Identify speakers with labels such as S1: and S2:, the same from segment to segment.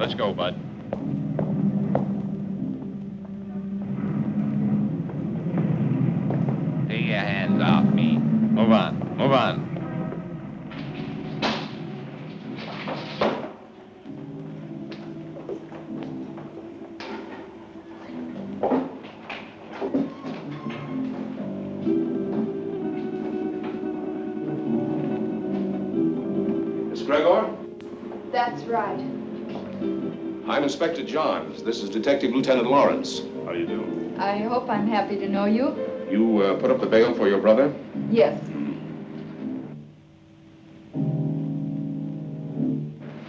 S1: Let's go, Bud. Take your hands off me. Move on. Move on.
S2: Gregor?
S3: That's right.
S2: I'm Inspector Johns. This is Detective Lieutenant Lawrence.
S4: How do you do?
S3: I hope I'm happy to know you.
S2: You put up the bail for your brother?
S3: Yes.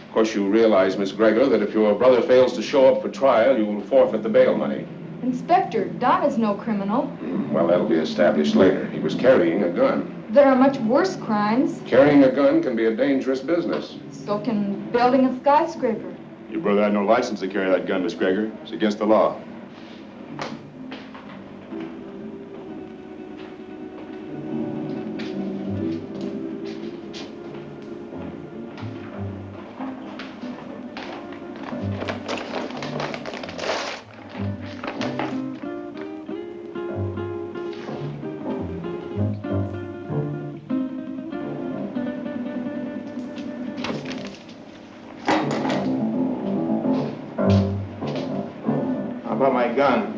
S2: Of course, you realize, Miss Gregor, that if your brother fails to show up for trial, you will forfeit the bail money.
S3: Inspector, Don is no criminal.
S2: Well, that'll be established later. He was carrying a gun.
S3: There are much worse crimes.
S2: Carrying a gun can be a dangerous business.
S3: So can building a skyscraper.
S4: Your brother had no license to carry that gun, Miss Gregor. It's against the law.
S5: About my gun.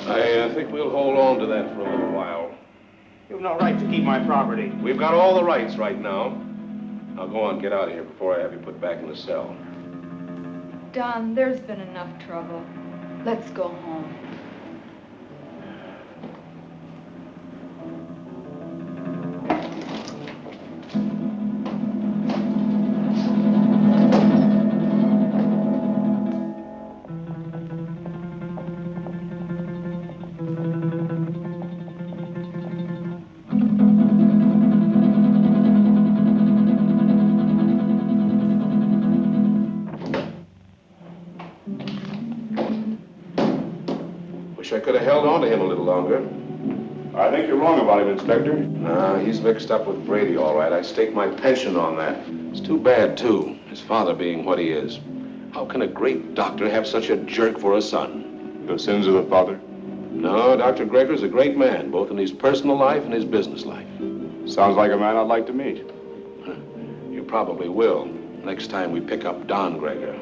S2: I think we'll hold on to that for a little while.
S5: You've no right to keep my property.
S2: We've got all the rights right now. Now go on, get out of here before I have you put back in the cell.
S3: Don, there's been enough trouble. Let's go home.
S2: Wish I could have held on to him a little longer.
S4: I think you're wrong about him, Inspector.
S2: Nah, he's mixed up with Brady, all right. I stake my pension on that. It's too bad, too, his father being what he is. How can a great doctor have such a jerk for a son?
S4: The sins of the father?
S2: No, Dr. Gregor's a great man, both in his personal life and his business life.
S4: Sounds like a man I'd like to meet.
S2: You probably will, next time we pick up Don Gregor.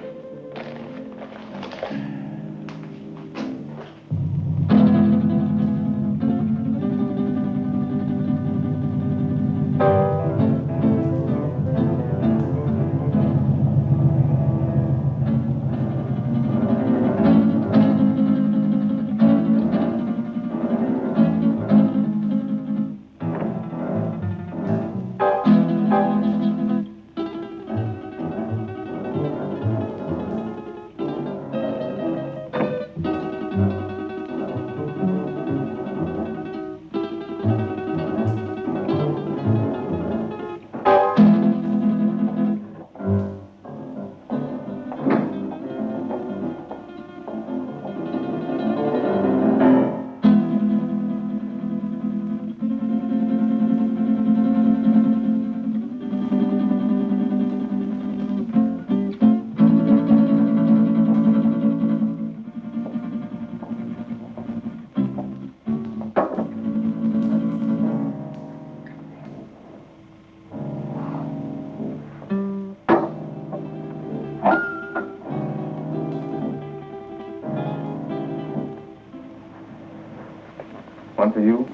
S4: One for you.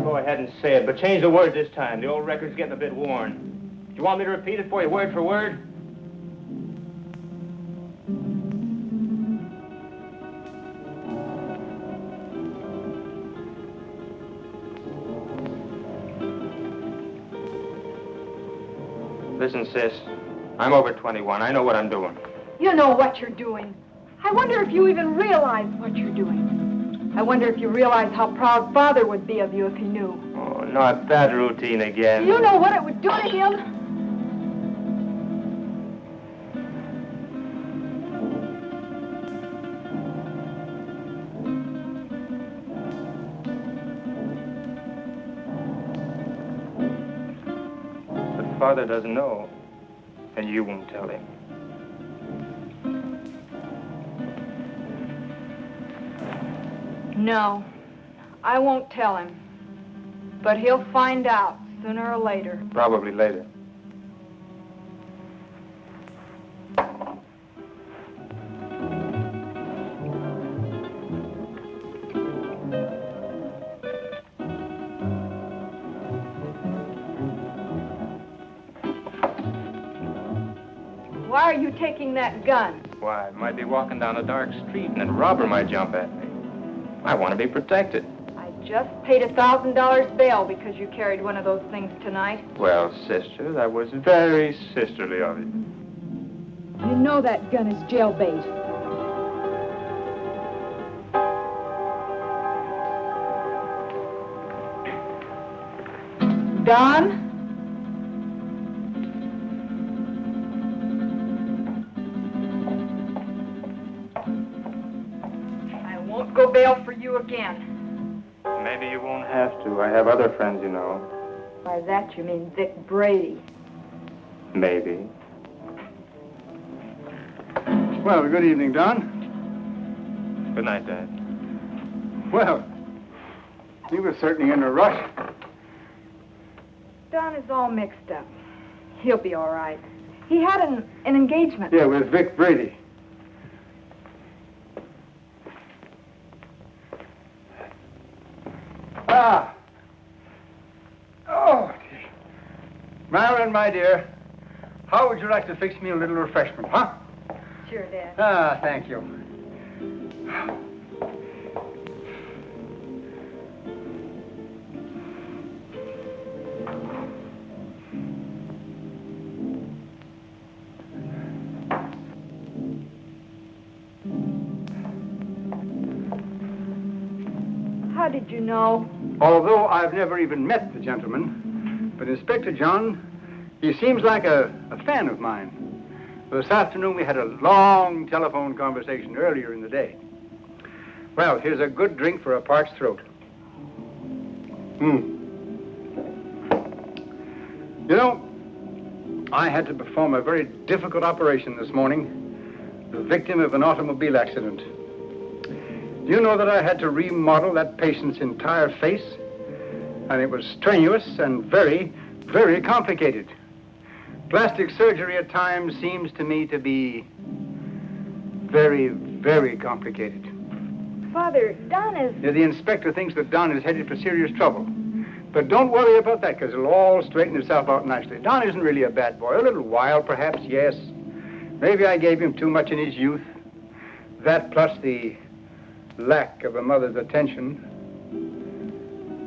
S5: Go ahead and say it, but change the word this time. The old record's getting a bit worn. Do you want me to repeat it for you word for word? Listen, sis. I'm over 21. I know what I'm doing.
S3: You know what you're doing. I wonder if you even realize what you're doing. I wonder if you realize how proud Father would be of you if he knew.
S5: Oh, not that routine again.
S3: You know what it would do to him?
S5: father doesn't know, and you won't tell him.
S3: No, I won't tell him. But he'll find out sooner or later.
S5: Probably later.
S3: Why are you taking that gun?
S5: Why, I might be walking down a dark street and a robber might jump at me. I want to be protected.
S3: I just paid $1,000 bail because you carried one of those things tonight.
S5: Well, sister, that was very sisterly of you.
S3: You know that gun is JailBait. Don? I won't go bail for you again.
S5: Maybe you won't have to. I have other friends, you know.
S3: By that you mean Vic Brady.
S5: Maybe.
S6: Well, good evening, Don.
S5: Good night, Dad.
S6: Well, you were certainly in a rush.
S3: Don is all mixed up. He'll be all right. He had an engagement.
S6: Yeah, with Vic Brady. Ah. Oh, dear. Marilyn, my dear, how would you like to fix me a little refreshment, huh?
S3: Sure, Dad.
S6: Ah, thank you.
S3: How did you know?
S6: Although I've never even met the gentleman, but Inspector John, he seems like a fan of mine. This afternoon we had a long telephone conversation earlier in the day. Well, here's a good drink for a parched throat. You know, I had to perform a very difficult operation this morning, the victim of an automobile accident. Do you know that I had to remodel that patient's entire face? And it was strenuous and very, very complicated. Plastic surgery at times seems to me to be very, very complicated.
S3: Father, Don is...
S6: Yeah, the inspector thinks that Don is headed for serious trouble. But don't worry about that, because it'll all straighten itself out nicely. Don isn't really a bad boy. A little wild, perhaps, yes. Maybe I gave him too much in his youth. That plus the lack of a mother's attention.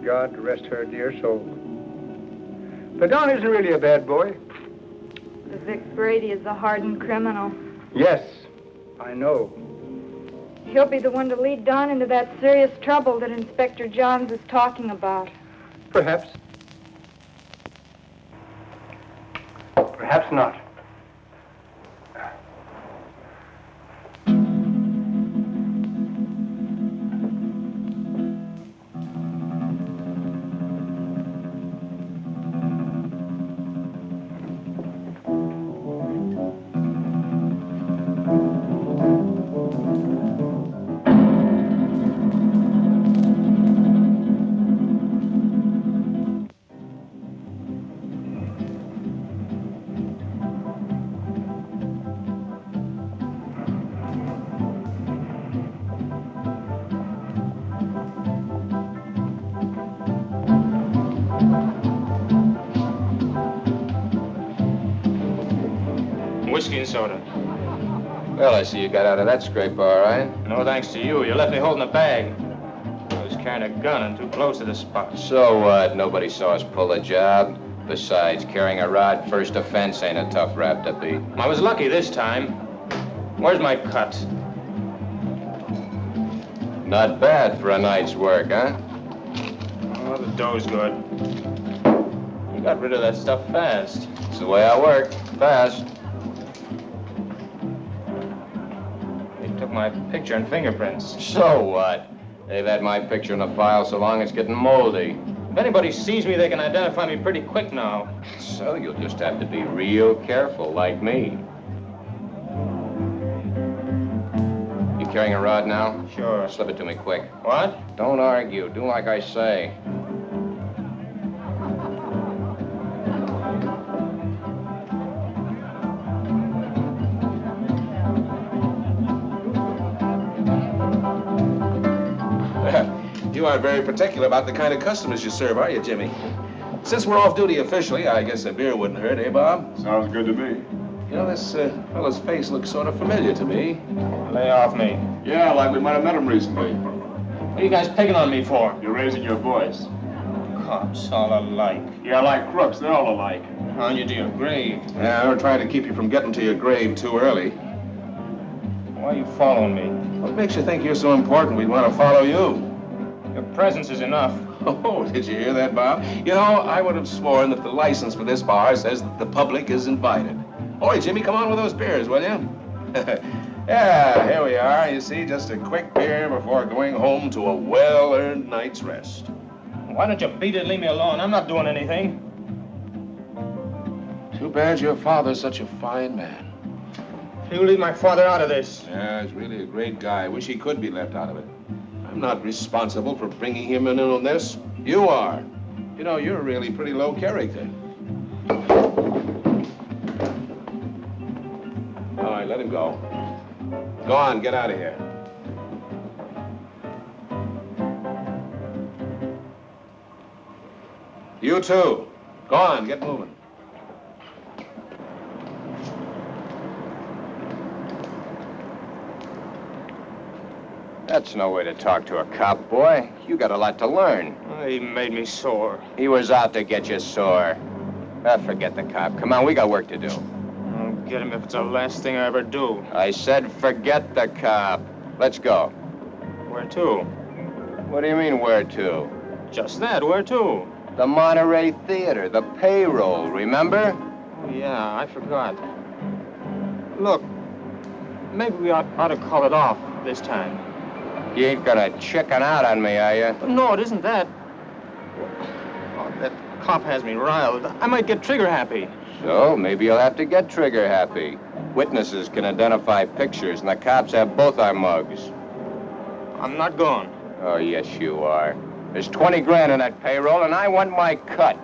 S6: God rest her dear soul. But Don isn't really a bad boy.
S3: The Vic Brady is a hardened criminal.
S6: Yes, I know.
S3: He'll be the one to lead Don into that serious trouble that Inspector Johns is talking about.
S6: Perhaps. Perhaps not.
S5: Whiskey and soda.
S1: Well, I see you got out of that scrape all right.
S5: No thanks to you. You left me holding a bag. I was carrying a gun and too close to the spot.
S1: So what? Nobody saw us pull the job. Besides, carrying a rod first offense ain't a tough rap to beat.
S5: I was lucky this time. Where's my cut?
S1: Not bad for a night's work, huh?
S5: Oh, the dough's good. You got rid of that stuff fast.
S1: It's the way I work. Fast.
S5: They took my picture and fingerprints.
S1: So what? They've had my picture in the file so long it's getting moldy.
S5: If anybody sees me, they can identify me pretty quick now.
S1: So you'll just have to be real careful, like me. You carrying a rod now?
S5: Sure.
S1: Slip it to me quick.
S5: What?
S1: Don't argue. Do like I say.
S2: You aren't very particular about the kind of customers you serve, are you, Jimmy? Since we're off duty officially, I guess a beer wouldn't hurt, eh, Bob?
S4: Sounds good to me.
S2: You know, this fellow's face looks sort of familiar to me.
S5: Lay off me.
S4: Yeah, like we might have met him recently.
S5: What are you guys picking on me for?
S4: You're raising your voice.
S5: Cops, all alike.
S4: Yeah, like crooks, they're all alike.
S5: On you to your grave.
S2: Yeah, we're trying to keep you from getting to your grave too early.
S5: Why are you following me?
S2: What makes you think you're so important we'd want to follow you?
S5: Your presence is enough.
S2: Oh, did you hear that, Bob? You know, I would have sworn that the license for this bar says that the public is invited. Oi, Jimmy, come on with those beers, will you? Yeah, here we are. You see, just a quick beer before going home to a well-earned night's rest.
S5: Why don't you beat it and leave me alone? I'm not doing anything.
S2: Too bad your father's such a fine man.
S5: You leave my father out of this.
S2: Yeah, he's really a great guy. I wish he could be left out of it. I'm not responsible for bringing him in on this. You are. You know, you're really pretty low character. All right, let him go. Go on, get out of here. You too. Go on, get moving.
S1: That's no way to talk to a cop, boy. You got a lot to learn.
S5: He made me sore.
S1: He was out to get you sore. Forget the cop. Come on, we got work to do.
S5: I'll get him if it's the last thing I ever do.
S1: I said forget the cop. Let's go.
S5: Where to?
S1: What do you mean, where to?
S5: Just that, where to?
S1: The Monterey Theater, the payroll, remember?
S5: Oh, yeah, I forgot. Look, maybe we ought to call it off this time.
S1: You ain't gonna chicken out on me, are you?
S5: No, it isn't that. Oh, that cop has me riled. I might get trigger happy.
S1: So, maybe you'll have to get trigger happy. Witnesses can identify pictures, and the cops have both our mugs.
S5: I'm not going.
S1: Oh, yes, you are. There's 20 grand in that payroll, and I want my cut.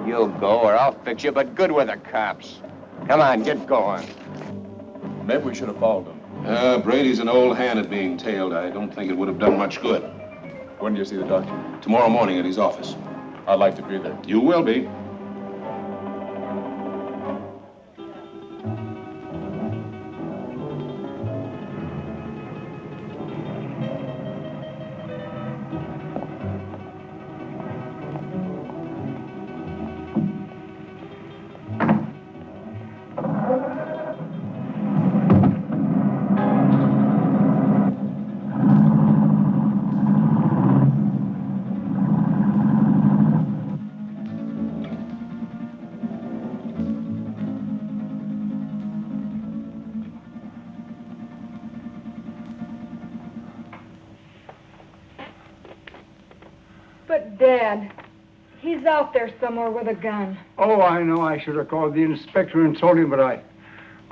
S1: You'll go, or I'll fix you, but good with the cops. Come on, get going.
S4: Maybe we should have followed him.
S2: Brady's an old hand at being tailed. I don't think it would have done much good.
S4: When do you see the doctor?
S2: Tomorrow morning at his office.
S4: I'd like to be there.
S2: You will be.
S3: But, Dad, he's out there somewhere with a gun.
S6: Oh, I know I should have called the inspector and told him, but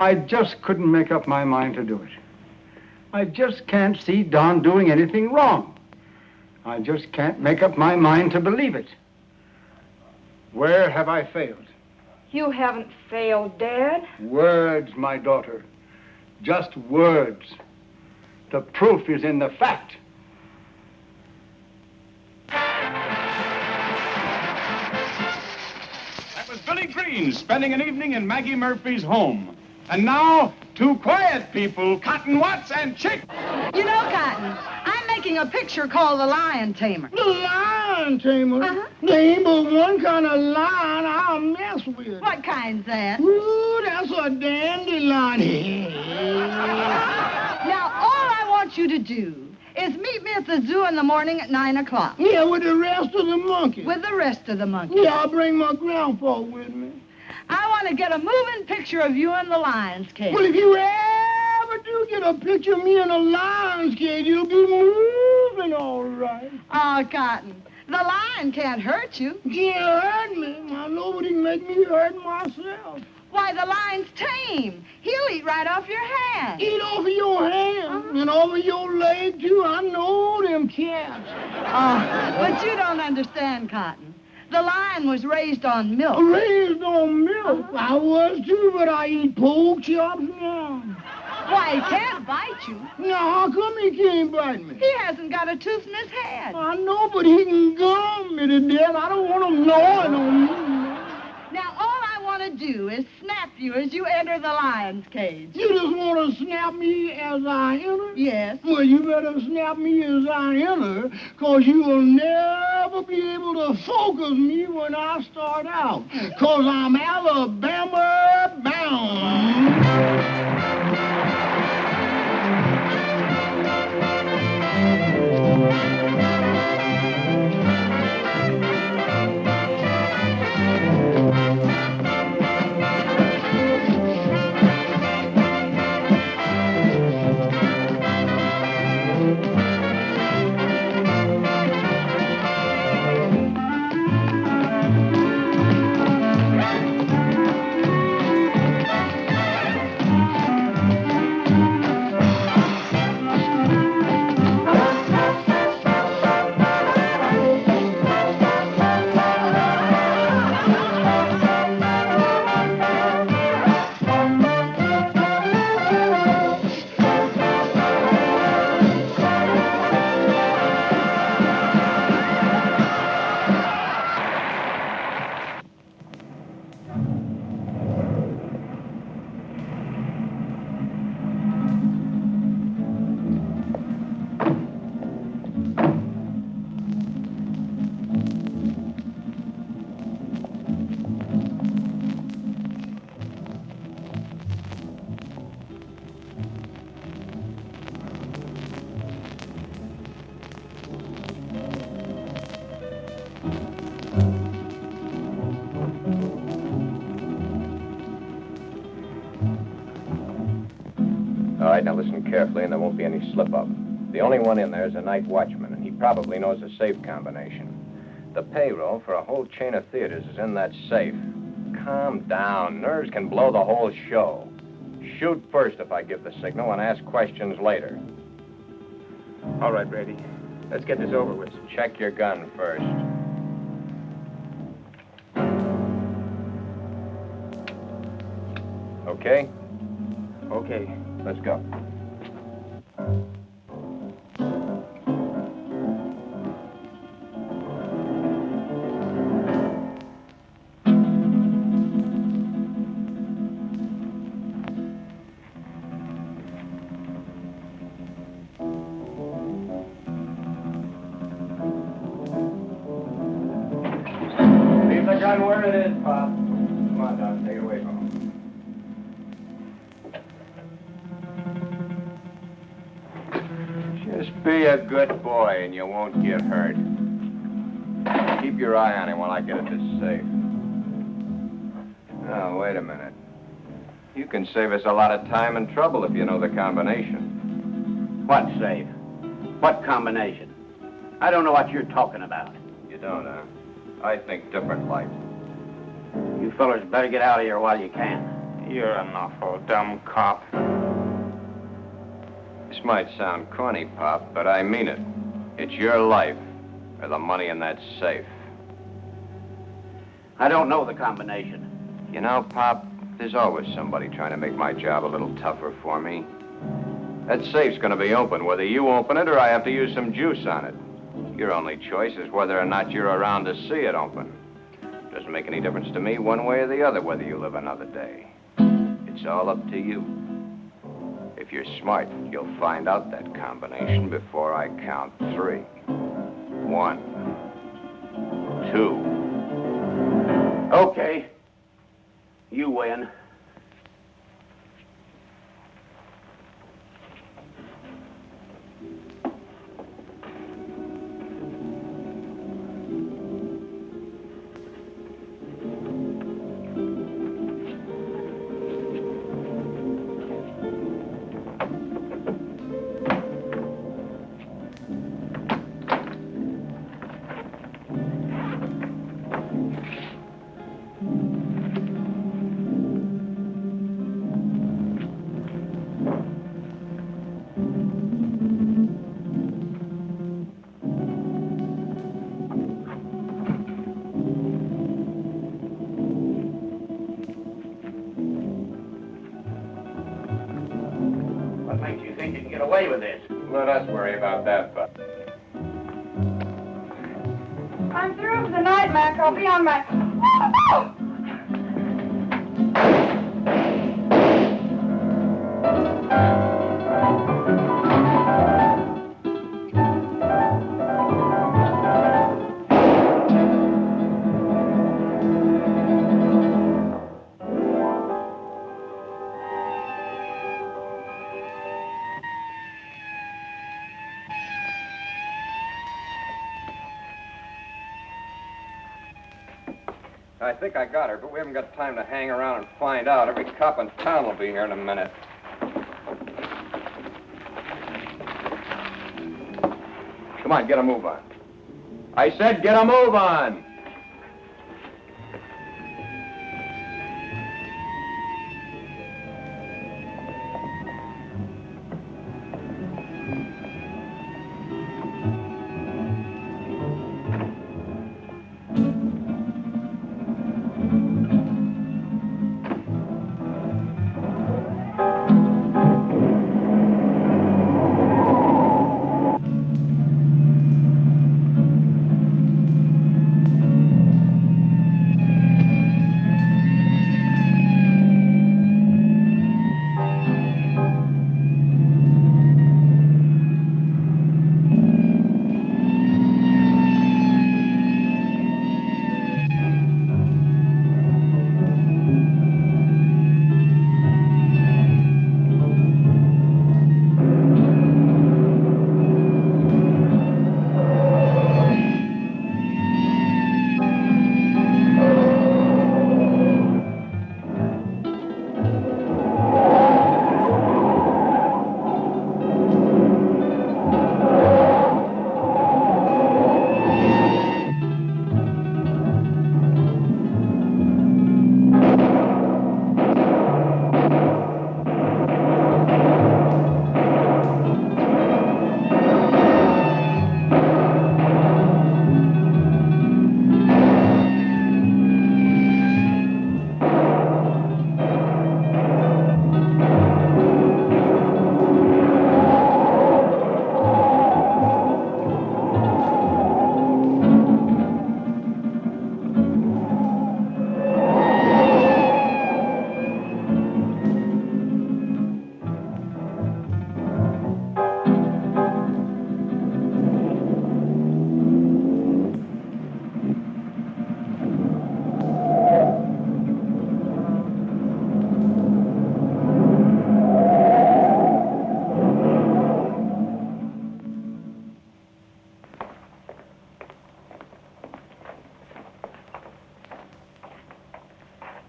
S6: I just couldn't make up my mind to do it. I just can't see Don doing anything wrong. I just can't make up my mind to believe it. Where have I failed?
S3: You haven't failed, Dad.
S6: Words, my daughter. Just words. The proof is in the fact.
S7: That was Billy Green spending an evening in Maggie Murphy's home. And now, two quiet people, Cotton Watts and Chick.
S8: You know, Cotton, I'm making a picture called The Lion Tamer.
S9: The lion tamer?
S8: Uh-huh.
S9: There ain't but one kind of lion I'll mess with.
S8: What kind's that?
S9: Ooh, that's a dandelion.
S8: Now, all I want you to do is meet me at the zoo in the morning at 9 o'clock.
S9: Yeah, with the rest of the monkeys.
S8: With the rest of the monkeys.
S9: Yeah, I'll bring my grandpa with me.
S8: I want to get a moving picture of you in the lion's cage.
S9: Well, if you ever do get a picture of me in a lion's cage, you'll be moving all right.
S8: Oh, Cotton, The lion can't hurt you.
S9: Can't hurt me. Now, nobody can make me hurt myself.
S8: Why, the lion's tame. He'll eat right off your hand.
S9: Eat off of your hand and over your leg, too. I know them cats.
S8: Oh, but you don't understand, Cotton. The lion was raised on milk.
S9: Raised on milk. I was, too, but I eat pork chops now.
S8: Why, he can't bite you.
S9: Now, how come he can't bite me?
S8: He hasn't got a tooth in his head.
S9: I know, but he can gum me to death. I don't want him gnawing on me.
S8: Now, all I want to do is snap you as you enter the lion's cage.
S9: You just want to snap me as I enter?
S8: Yes.
S9: Well, you better snap me as I enter, because you will never be able to focus me when I start out, because I'm Alabama bound.
S1: All right, now listen carefully, and there won't be any slip-up. The only one in there is a night watchman, and he probably knows the safe combination. The payroll for a whole chain of theaters is in that safe. Calm down. Nerves can blow the whole show. Shoot first if I give the signal, and ask questions later.
S5: All right, Brady. Let's get this over with.
S1: Check your gun first. Okay?
S5: Okay.
S1: Let's go.
S5: Leave the gun where it is, Pop. Come on, Don. Take it away from him.
S1: Just be a good boy and you won't get hurt. Keep your eye on him while I get at this safe. Oh, wait a minute. You can save us a lot of time and trouble if you know the combination.
S10: What safe? What combination? I don't know what you're talking about.
S1: You don't, huh? I think different like.
S10: You fellers better get out of here while you can.
S5: You're an awful dumb cop.
S1: This might sound corny, Pop, but I mean it. It's your life or the money in that safe.
S10: I don't know the combination.
S1: You know, Pop, there's always somebody trying to make my job a little tougher for me. That safe's going to be open, whether you open it or I have to use some juice on it. Your only choice is whether or not you're around to see it open. Doesn't make any difference to me one way or the other whether you live another day. It's all up to you. If you're smart, you'll find out that combination before I count 3. 1, 2.
S10: Okay. You win. think you can get away with this?
S1: Let us worry about that, Buck.
S3: I'm through for the night, Mac. I'll be on my...
S1: I think I got her, but we haven't got time to hang around and find out. Every cop in town will be here in a minute. Come on, get a move on. I said get a move on!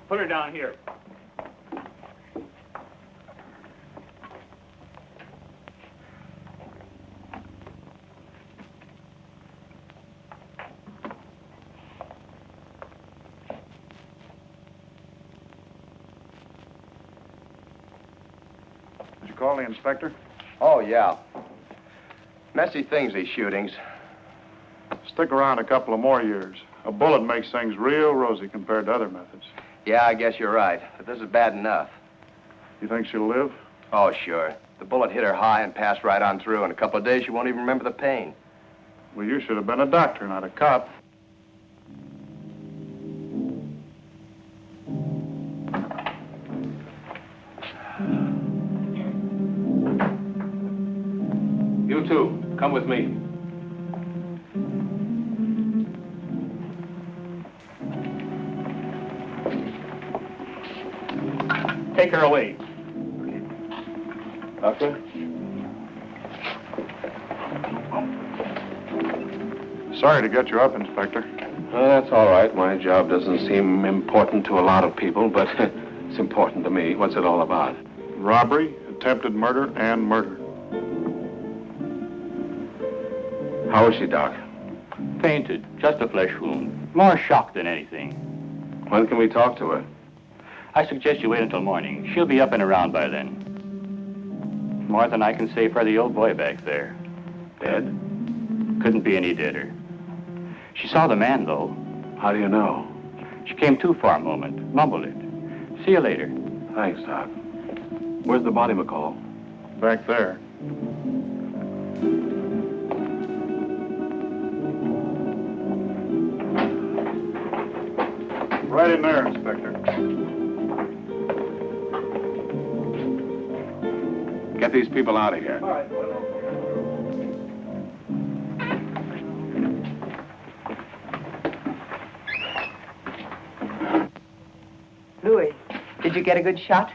S5: Put her down here.
S6: Did you call the inspector?
S1: Oh, yeah. Messy things, these shootings.
S6: Stick around a couple of more years. A bullet makes things real rosy compared to other methods.
S1: Yeah, I guess you're right. But this is bad enough.
S6: You think she'll live?
S1: Oh, sure. The bullet hit her high and passed right on through. In a couple of days, she won't even remember the pain.
S6: Well, you should have been a doctor, not a cop.
S2: You two, come with me.
S5: Take her away.
S2: Doctor?
S6: Sorry to get you up, Inspector.
S2: That's all right. My job doesn't seem important to a lot of people, but it's important to me. What's it all about?
S6: Robbery, attempted murder, and murder.
S2: How is she, Doc?
S10: Fainted. Just a flesh wound. More shock than anything.
S2: When can we talk to her?
S10: I suggest you wait until morning. She'll be up and around by then. More than I can say for the old boy back there.
S2: Dead?
S10: Couldn't be any deader. She saw the man, though.
S2: How do you know?
S10: She came to for a moment, mumbled it. See you later.
S2: Thanks, Doc. Where's the body, McCall?
S6: Back there.
S7: Right in there, Inspector.
S4: Get these people out of here.
S5: All right.
S11: Louis, did you get a good shot?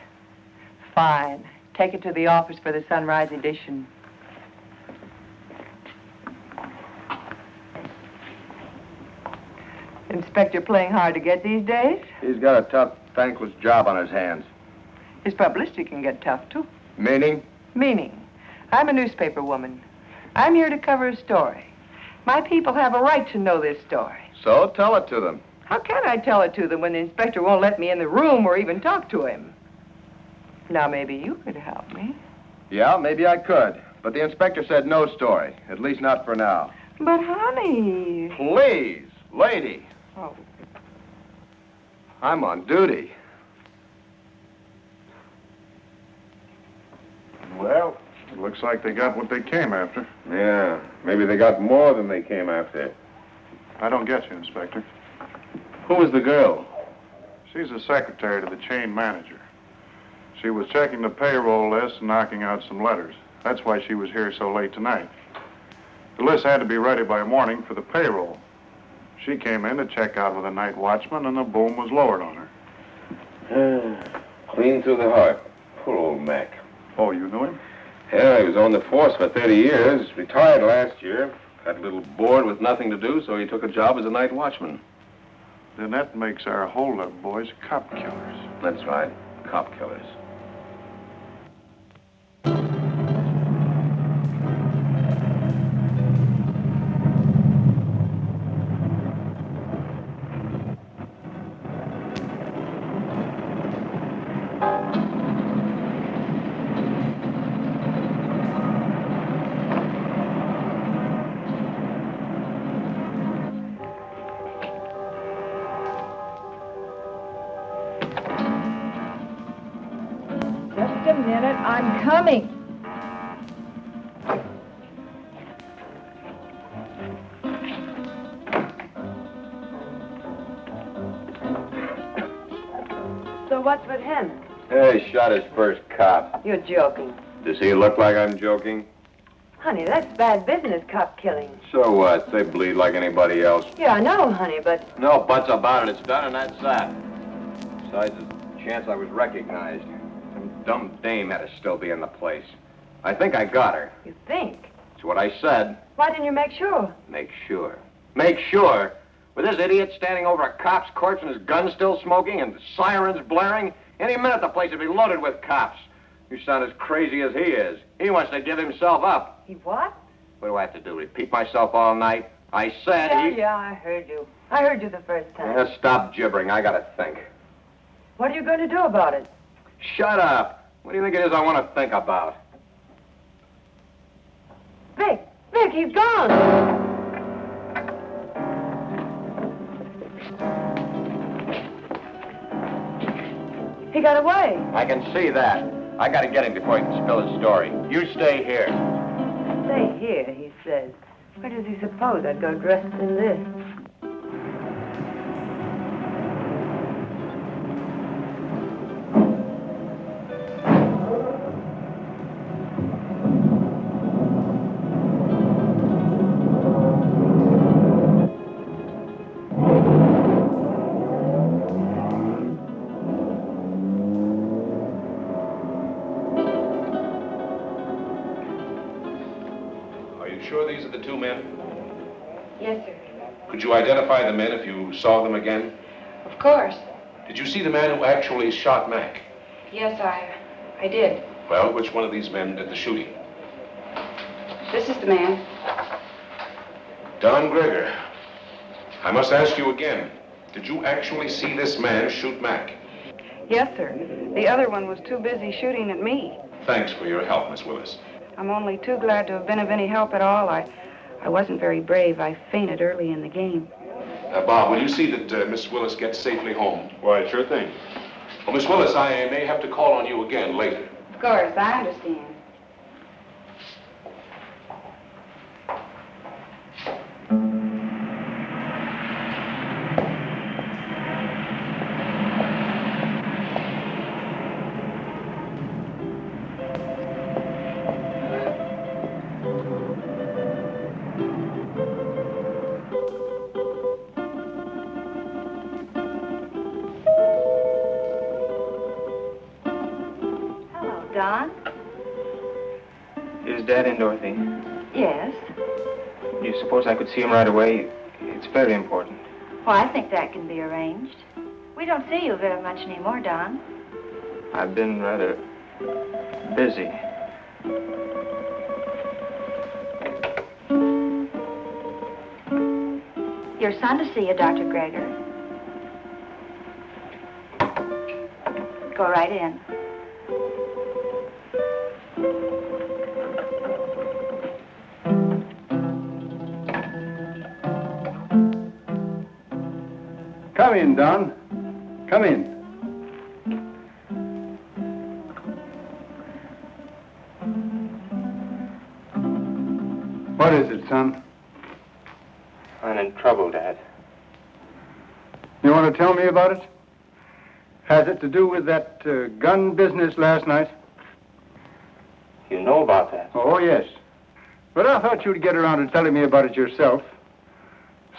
S11: Fine. Take it to the office for the sunrise edition. Inspector playing hard to get these days?
S1: He's got a tough, thankless job on his hands.
S11: His publicity can get tough, too.
S1: Meaning?
S11: Meaning, I'm a newspaper woman. I'm here to cover a story. My people have a right to know this story.
S1: So tell it to them.
S11: How can I tell it to them when the inspector won't let me in the room or even talk to him? Now, maybe you could help me.
S1: Yeah, maybe I could. But the inspector said no story. At least not for now.
S11: But, honey...
S1: Please, lady.
S11: Oh.
S1: I'm on duty.
S7: Well, it looks like they got what they came after.
S4: Yeah, maybe they got more than they came after.
S7: I don't get you, Inspector.
S4: Who was the girl?
S7: She's a secretary to the chain manager. She was checking the payroll list and knocking out some letters. That's why she was here so late tonight. The list had to be ready by morning for the payroll. She came in to check out with a night watchman, and the boom was lowered on her.
S2: Clean through the heart. Poor old Mac.
S7: Oh, you knew him?
S2: Yeah, he was on the force for 30 years. Retired last year. Got a little bored with nothing to do, so he took a job as a night watchman.
S7: Then that makes our hold-up boys cop killers.
S2: That's right. Cop killers.
S3: Just a minute, I'm coming. So what's with him?
S1: Hey, shot his first cop.
S11: You're joking.
S1: Does he look like I'm joking?
S11: Honey, that's bad business, cop killing.
S1: So what? They bleed like anybody else.
S11: Yeah, I know, honey, but...
S1: No buts about it. It's done and that's that. Besides, there's a chance I was recognized. Some dumb dame had to still be in the place. I think I got her.
S11: You think?
S1: That's what I said.
S11: Why didn't you make sure?
S1: Make sure. Make sure? With this idiot standing over a cop's corpse and his gun still smoking and sirens blaring, any minute the place would be loaded with cops. You sound as crazy as he is. He wants to give himself up.
S11: He what?
S1: What do I have to do? Repeat myself all night? I said
S11: Yeah, I heard you. I heard you the first time.
S1: Yeah, stop gibbering. I gotta think.
S11: What are you going to do about it?
S1: Shut up. What do you think it is I want to think about?
S11: Vic, he's gone. He got away.
S1: I can see that. I gotta get him before he can spill his story. You stay here.
S11: Stay here, he says. Where does he suppose I'd go dressed in this?
S2: Sure these are the two men?
S8: Yes, sir.
S2: Could you identify the men if you saw them again?
S8: Of course.
S2: Did you see the man who actually shot Mac?
S8: Yes, I did.
S2: Well, which one of these men did the shooting?
S8: This is the man.
S2: Don Greger. I must ask you again. Did you actually see this man shoot Mac?
S8: Yes, sir. The other one was too busy shooting at me.
S2: Thanks for your help, Miss Willis.
S8: I'm only too glad to have been of any help at all. I wasn't very brave. I fainted early in the game.
S2: Bob, will you see that Miss Willis gets safely home?
S4: Why, sure thing.
S2: Well, Miss Willis, I may have to call on you again later.
S8: Of course, I understand.
S12: Don?
S5: Is Dad in, Dorothy?
S12: Yes.
S5: Do you suppose I could see him right away? It's very important.
S12: Well, I think that can be arranged. We don't see you very much anymore, Don.
S5: I've been rather busy.
S12: Your son to see you, Dr. Gregor. Go right in.
S6: Come in, Don. Come in. What is it, son?
S5: I'm in trouble, Dad.
S6: You want to tell me about it? Has it to do with that gun business last night?
S5: You know about that?
S6: Oh, yes. But I thought you'd get around to telling me about it yourself,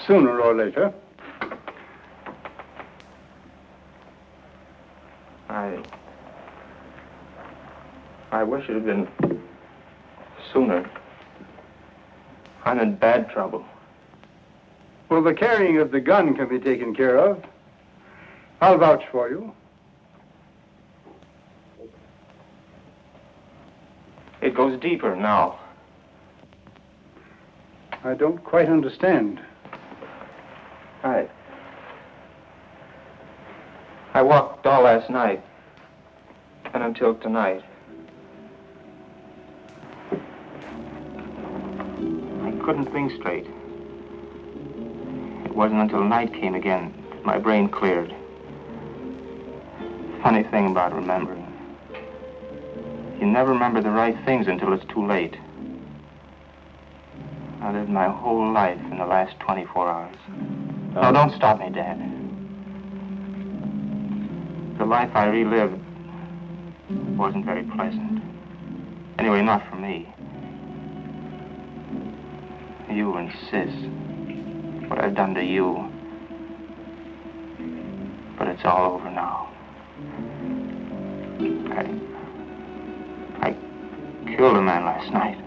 S6: sooner or later.
S5: I wish it had been sooner. I'm in bad trouble.
S6: Well, the carrying of the gun can be taken care of. I'll vouch for you.
S5: It goes deeper now.
S6: I don't quite understand.
S5: I walked all last night and until tonight. I couldn't think straight. It wasn't until night came again that my brain cleared. Funny thing about remembering. You never remember the right things until it's too late. I lived my whole life in the last 24 hours. No, don't stop me, Dad. The life I relived wasn't very pleasant. Anyway, not for me. You and Sis. What I've done to you. But it's all over now. I killed a man last night.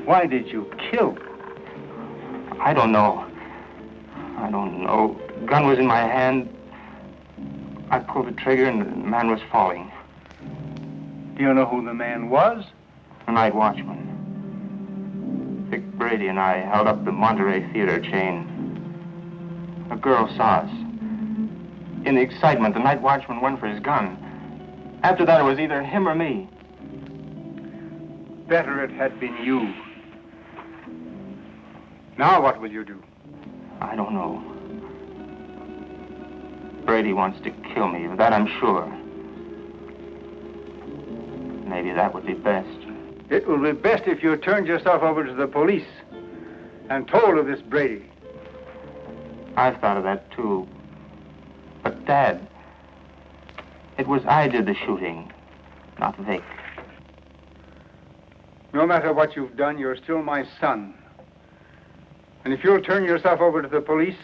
S6: Why did you kill?
S5: I don't know. The gun was in my hand. I pulled the trigger and the man was falling.
S6: Do you know who the man was?
S5: The night watchman. Vic Brady and I held up the Monterey Theater chain. A girl saw us. In the excitement, the night watchman went for his gun. After that, it was either him or me.
S6: Better it had been you. Now what will you do?
S5: I don't know. Brady wants to kill me, of that I'm sure. Maybe that would be best.
S6: It will be best if you turned yourself over to the police and told of this Brady.
S5: I've thought of that, too. But, Dad, it was I did the shooting, not Vic.
S6: No matter what you've done, you're still my son. And if you'll turn yourself over to the police,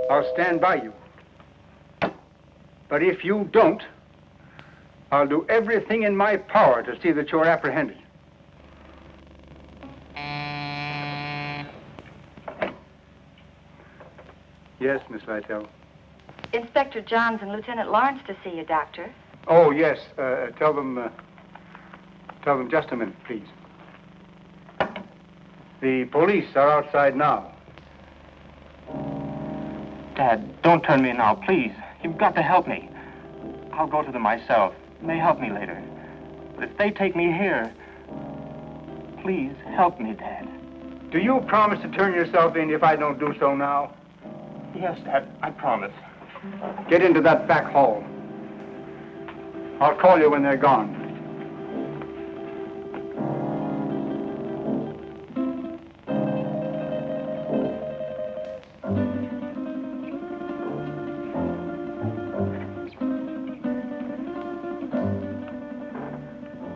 S6: I'll stand by you. But if you don't, I'll do everything in my power to see that you're apprehended. Yes, Miss Lytell.
S12: Inspector Johns and Lieutenant Lawrence to see you, Doctor.
S6: Oh, yes. Tell them just a minute, please. The police are outside now.
S5: Dad, don't turn me now, please. You've got to help me. I'll go to them myself. It may help me later. But if they take me here, please help me, Dad.
S6: Do you promise to turn yourself in if I don't do so now?
S5: Yes, Dad, I promise.
S6: Get into that back hall. I'll call you when they're gone.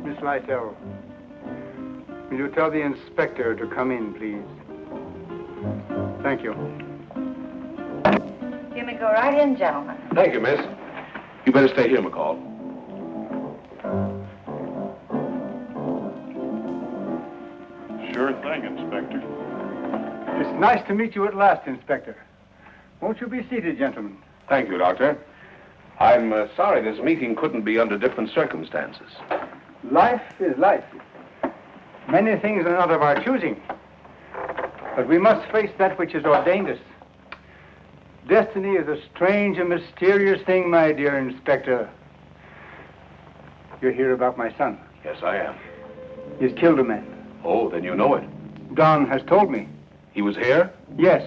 S6: Miss Lytell, will you tell the inspector to come in, please? Thank you.
S12: You me go right in, gentlemen.
S2: Thank you, miss. You better stay here, McCall.
S7: Sure thing, Inspector.
S6: It's nice to meet you at last, Inspector. Won't you be seated, gentlemen?
S2: Thank you, Doctor. I'm sorry this meeting couldn't be under different circumstances.
S6: Life is life. Many things are not of our choosing. But we must face that which has ordained us. Destiny is a strange and mysterious thing, my dear Inspector. You're here about my son.
S2: Yes, I am.
S6: He's killed a man.
S2: Oh, then you know it.
S6: Don has told me.
S2: He was here?
S6: Yes.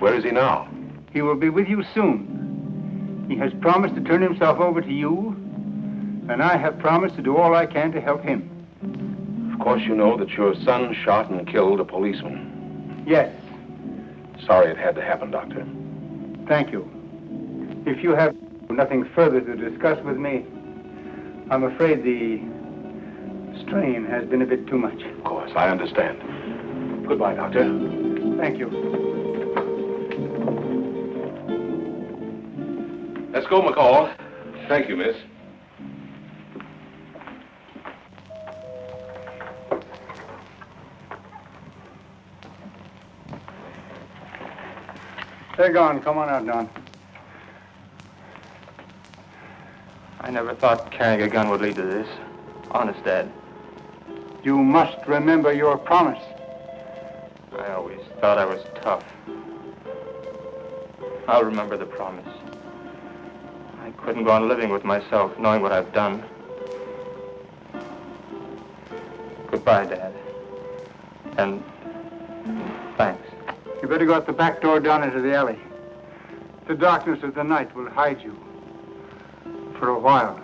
S2: Where is he now?
S6: He will be with you soon. He has promised to turn himself over to you, and I have promised to do all I can to help him.
S2: Of course you know that your son shot and killed a policeman.
S6: Yes.
S2: Sorry it had to happen, Doctor.
S6: Thank you. If you have nothing further to discuss with me, I'm afraid the strain has been a bit too much.
S2: Of course, I understand. Goodbye, Doctor.
S6: Thank you.
S2: Let's go, McCall. Thank you, miss.
S6: They're gone. Come on out, Don.
S5: I never thought carrying a gun would lead to this. Honest, Dad.
S6: You must remember your promise.
S5: I always thought I was tough. I'll remember the promise. I couldn't go on living with myself, knowing what I've done. Goodbye, Dad. And thanks.
S6: You better go out the back door down into the alley. The darkness of the night will hide you. For a while.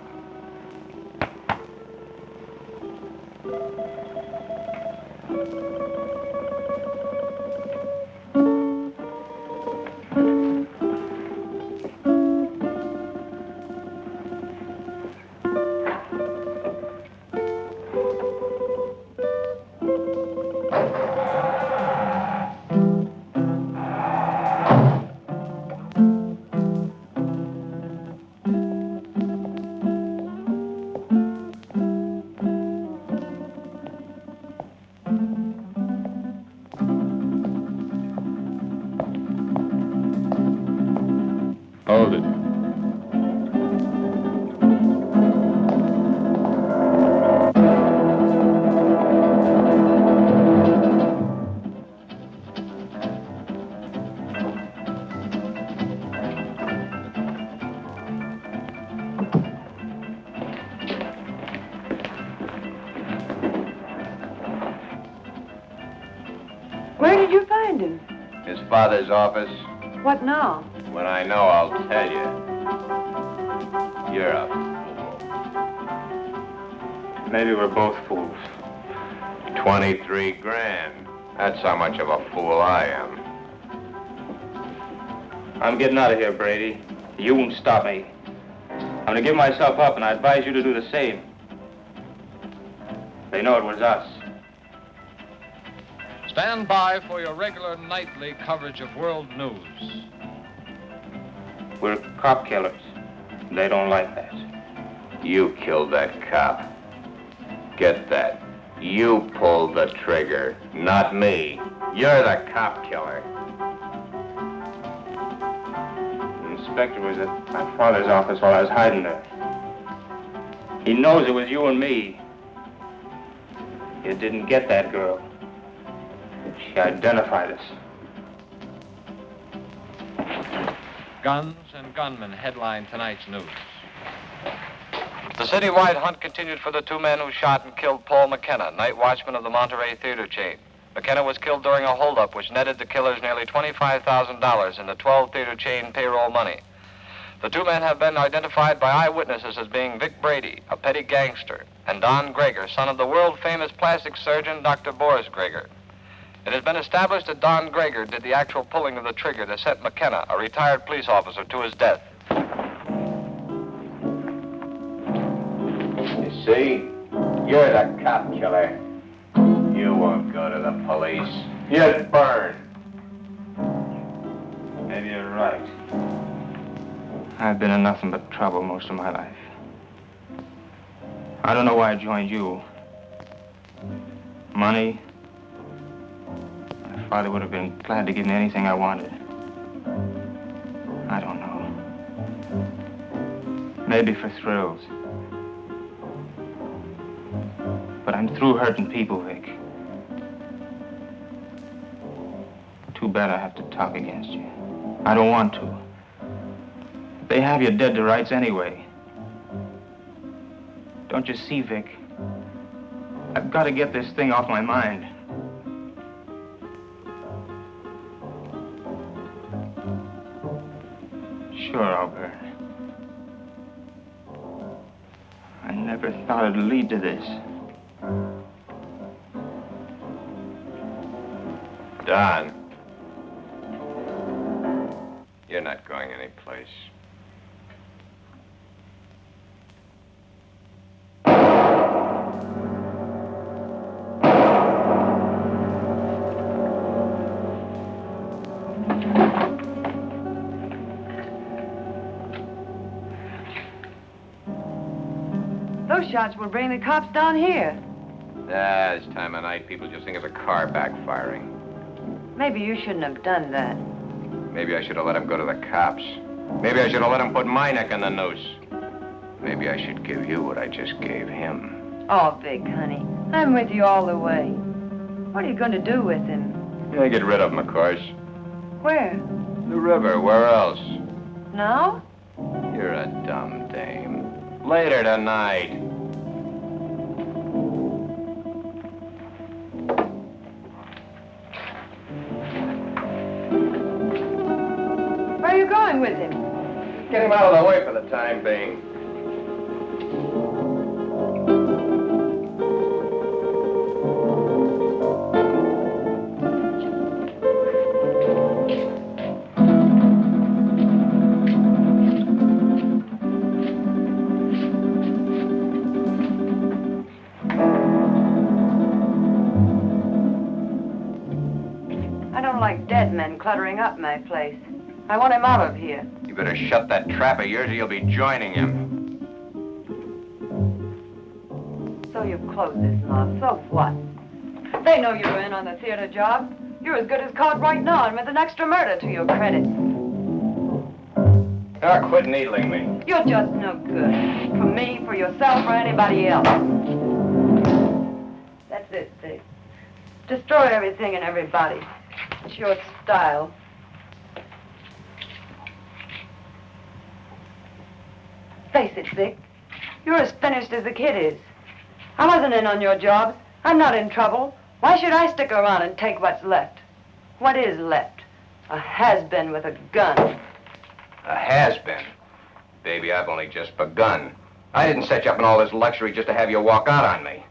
S4: Hold it.
S11: Where did you find him?
S1: His father's office.
S11: What now?
S1: When I know, I'll tell you. You're a fool.
S5: Maybe we're both fools.
S1: 23 grand. That's how much of a fool I am.
S5: I'm getting out of here, Brady. You won't stop me. I'm gonna give myself up, and I advise you to do the same. They know it was us.
S13: Stand by for your regular nightly coverage of world news.
S5: We're cop killers. They don't like that.
S1: You killed that cop. Get that. You pulled the trigger, not me. You're the cop killer.
S5: The inspector was at my father's office while I was hiding there. He knows it was you and me. You didn't get that girl. She identified us.
S13: Guns and gunmen headline tonight's news. The citywide hunt continued for the two men who shot and killed Paul McKenna, night watchman of the Monterey theater chain. McKenna was killed during a holdup which netted the killers nearly $25,000 in the 12 theater chain payroll money. The two men have been identified by eyewitnesses as being Vic Brady, a petty gangster, and Don Greger, son of the world-famous plastic surgeon Dr. Boris Greger. It has been established that Don Greger did the actual pulling of the trigger that sent McKenna, a retired police officer, to his death.
S1: You see? You're the cop killer. You won't go to the police. You'd burn.
S5: Maybe you're right. I've been in nothing but trouble most of my life. I don't know why I joined you. Money? My father would have been glad to give me anything I wanted. I don't know. Maybe for thrills. But I'm through hurting people, Vic. Too bad I have to talk against you. I don't want to. They have you dead to rights anyway. Don't you see, Vic? I've got to get this thing off my mind. Sure, I'll burn. I never thought it'd lead to this.
S1: Don. You're not going anyplace.
S11: Those shots will bring the cops down here.
S1: This time of night, people just think of a car backfiring.
S11: Maybe you shouldn't have done that.
S1: Maybe I should have let him go to the cops. Maybe I should have let him put my neck in the noose. Maybe I should give you what I just gave him.
S11: Oh, Vic, honey, I'm with you all the way. What are you going to do with him?
S1: Yeah, get rid of him, of course.
S11: Where?
S1: The river, where else?
S11: Now?
S1: You're a dumb dame. Later tonight.
S11: Where are you going with him?
S1: Get him out of the way for the time being.
S11: I don't like dead men cluttering up my place. I want him out of here.
S1: You better shut that trap of yours or you'll be joining him.
S11: So you've closed this mob. So what? They know you're in on the theater job. You're as good as caught right now and with an extra murder to your credit.
S1: Now quit needling me.
S11: You're just no good. For me, for yourself, or anybody else. That's it, Vic. Destroy everything and everybody. It's your style. Face it, Vic. You're as finished as the kid is. I wasn't in on your job. I'm not in trouble. Why should I stick around and take what's left? What is left? A has-been with a gun.
S1: A has-been. Baby, I've only just begun. I didn't set you up in all this luxury just to have you walk out on me.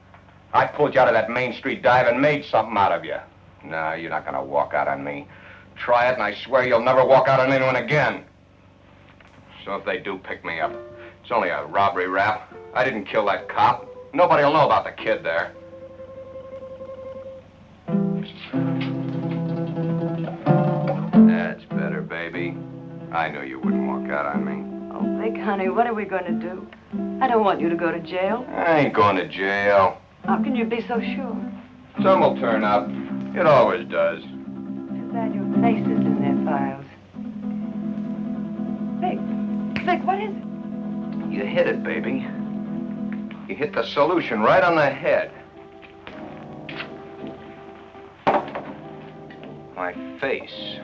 S1: I pulled you out of that Main Street dive and made something out of you. No, you're not gonna walk out on me. Try it, and I swear you'll never walk out on anyone again. So if they do pick me up, it's only a robbery rap. I didn't kill that cop. Nobody'll know about the kid there. That's better, baby. I knew you wouldn't walk out on me.
S11: Oh, Vic, honey, what are we going to do? I don't want you to go to jail.
S1: I ain't going to jail.
S11: How can you be so sure?
S1: Some will turn up. It always does.
S11: Too bad your face is in their files. Vic, what is it?
S1: You hit it, baby. You hit the solution right on the head. My face.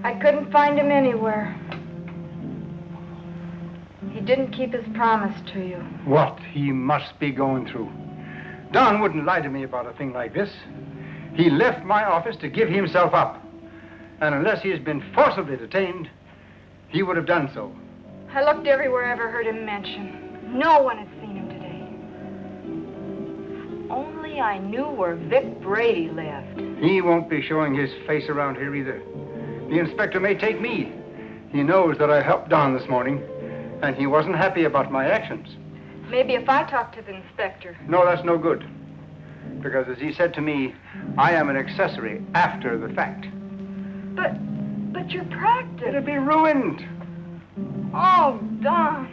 S3: I couldn't find him anywhere. He didn't keep his promise to you.
S6: What he must be going through. Don wouldn't lie to me about a thing like this. He left my office to give himself up. And unless he has been forcibly detained, he would have done so.
S3: I looked everywhere I ever heard him mention. No one had seen him today. If only I knew where Vic Brady lived.
S6: He won't be showing his face around here either. The inspector may take me. He knows that I helped Don this morning, and he wasn't happy about my actions.
S3: Maybe if I talk to the inspector.
S6: No, that's no good. Because as he said to me, I am an accessory after the fact.
S3: But your practice.
S6: It'll be ruined.
S3: Oh, Don.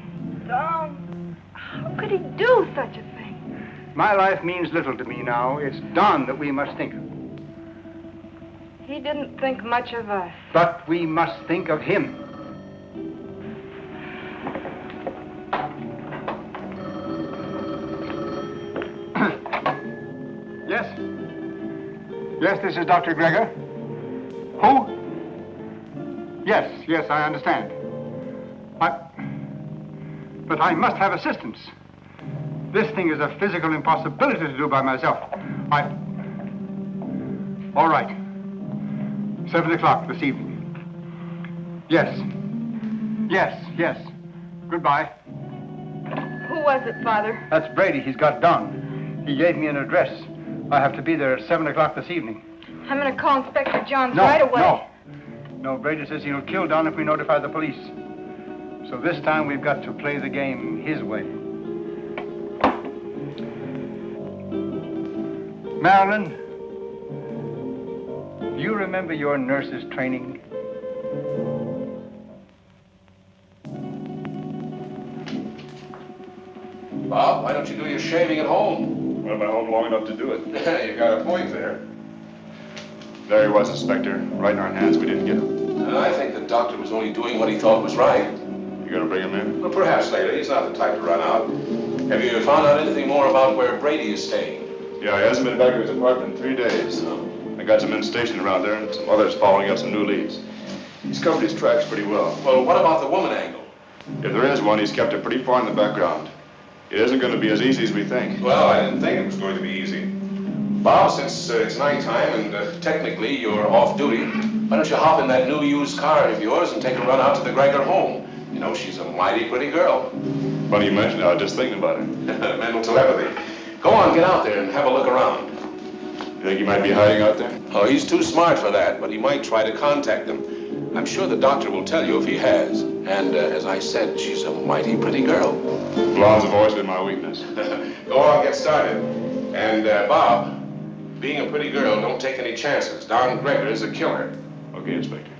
S3: How could he do such a thing?
S6: My life means little to me now. It's Don that we must think of.
S3: He didn't think much of us.
S6: But we must think of him. Yes? Yes, this is Dr. Gregor. Who? Yes, I understand. But I must have assistance. This thing is a physical impossibility to do by myself. All right. 7 o'clock this evening. Yes. Goodbye.
S3: Who was it, Father?
S6: That's Brady. He's got Don. He gave me an address. I have to be there at 7 o'clock this evening.
S3: I'm going to call Inspector Johns right away.
S6: No, Brady says he'll kill Don if we notify the police. So this time we've got to play the game his way. Marilyn, do you remember your nurse's training?
S2: Bob, why don't you do your shaving at home?
S4: Well, I'm at home long enough to do it.
S2: You got a point there.
S4: There he was, Inspector. Right in our hands. We didn't get him.
S2: I think the doctor was only doing what he thought was right.
S4: You gonna bring him in?
S2: Well, perhaps later. He's not the type to run out. Have you found out anything more about where Brady is staying?
S4: Yeah, he hasn't been back to his apartment in 3 days. I got some men stationed around there and some others following up some new leads. He's covered his tracks pretty well.
S2: Well, what about the woman angle?
S4: If there is one, he's kept it pretty far in the background. It isn't going to be as easy as we think.
S2: Well, I didn't think it was going to be easy. Bob, since it's nighttime and technically you're off duty, why don't you hop in that new used car of yours and take a run out to the Gregor home? You know, she's a mighty pretty girl.
S4: Funny you mention it. I was just thinking about it.
S2: Mental telepathy. Go on, get out there and have a look around.
S4: You think he might be hiding out there?
S2: Oh, he's too smart for that, but he might try to contact them. I'm sure the doctor will tell you if he has. And as I said, she's a mighty pretty girl.
S4: Blondes have always been my weakness.
S2: Go on, get started. And, Bob, being a pretty girl, don't take any chances. Don Gregor is a killer.
S4: Okay, Inspector.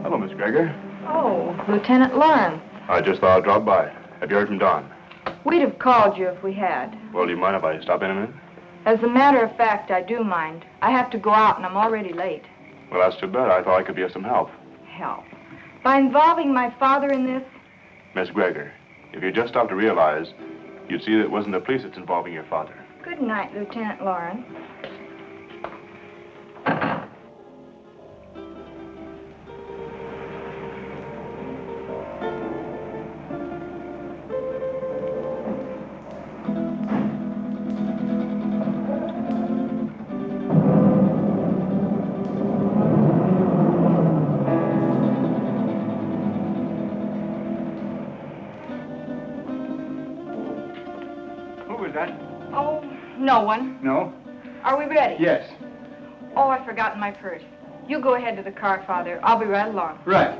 S4: Hello, Miss Gregor.
S3: Oh, Lieutenant Lawrence.
S4: I just thought I'd drop by. Have you heard from Don?
S3: We'd have called you if we had.
S4: Well, do you mind if I stop in a minute?
S3: As a matter of fact, I do mind. I have to go out and I'm already late.
S4: Well, that's too bad. I thought I could be of some help.
S3: Help? By involving my father in this?
S4: Miss Gregor, if you just stopped to realize, you'd see that it wasn't the police that's involving your father.
S3: Good night, Lieutenant Lawrence. Oh, no one.
S6: No?
S3: Are we ready?
S6: Yes.
S3: Oh, I've forgotten my purse. You go ahead to the car, Father. I'll be right along.
S6: Right.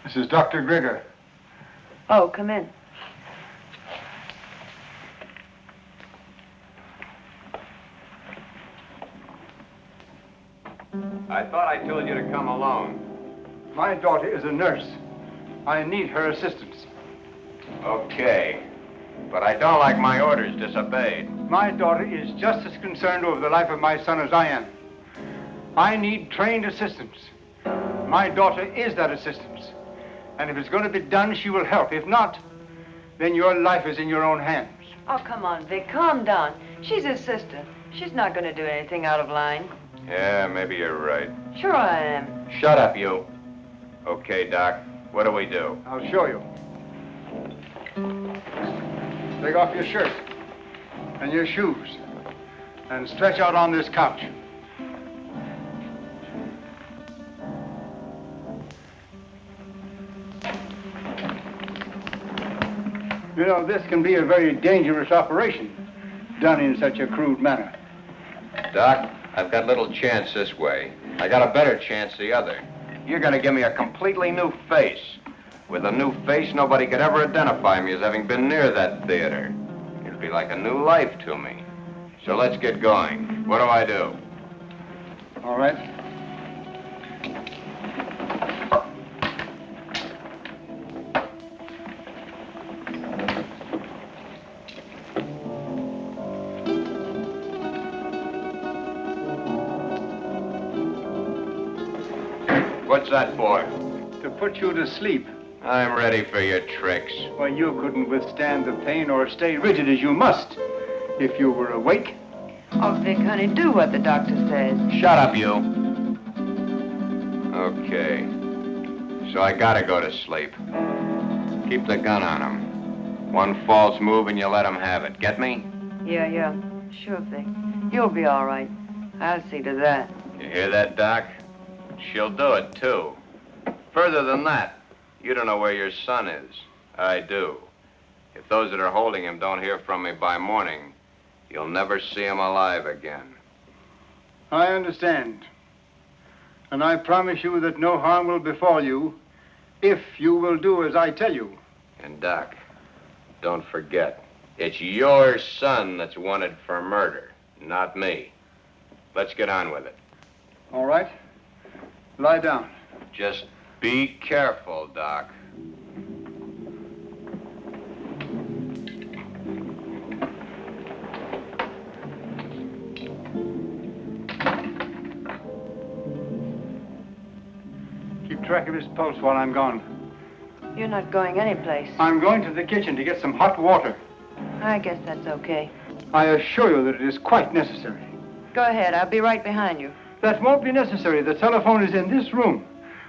S6: This is Dr. Grigger.
S11: Oh, come in.
S1: I thought I told you to come alone.
S6: My daughter is a nurse. I need her assistance.
S1: Okay. But I don't like my orders disobeyed.
S6: My daughter is just as concerned over the life of my son as I am. I need trained assistance. My daughter is that assistance. And if it's going to be done, she will help. If not, then your life is in your own hands.
S11: Oh, come on, Vic, calm down. She's his sister. She's not going to do anything out of line.
S1: Yeah, maybe you're right.
S11: Sure I am.
S1: Shut up, you. Okay, Doc. What do we do?
S6: I'll show you. Take off your shirt and your shoes and stretch out on this couch. You know, this can be a very dangerous operation, done in such a crude manner.
S1: Doc, I've got little chance this way. I got a better chance the other. You're gonna give me a completely new face. With a new face, nobody could ever identify me as having been near that theater. It'd be like a new life to me. So let's get going. What do I do?
S6: All right.
S1: What's that for?
S6: To put you to sleep.
S1: I'm ready for your tricks.
S6: Why, you couldn't withstand the pain or stay rigid as you must if you were awake.
S11: Oh, Vic, honey, do what the doctor says.
S1: Shut up, you. Okay. So I gotta go to sleep. Keep the gun on him. One false move and you let him have it. Get me?
S11: Yeah. Sure, Vic. You'll be all right. I'll see to that.
S1: You hear that, Doc? She'll do it, too. Further than that, you don't know where your son is. I do. If those that are holding him don't hear from me by morning, you'll never see him alive again.
S6: I understand. And I promise you that no harm will befall you if you will do as I tell you.
S1: And, Doc, don't forget, it's your son that's wanted for murder, not me. Let's get on with it.
S6: All right? Lie down.
S1: Just be careful, Doc.
S6: Keep track of his pulse while I'm gone.
S11: You're not going anyplace.
S6: I'm going to the kitchen to get some hot water.
S11: I guess that's okay.
S6: I assure you that it is quite necessary.
S11: Go ahead. I'll be right behind you.
S6: That won't be necessary. The telephone is in this room.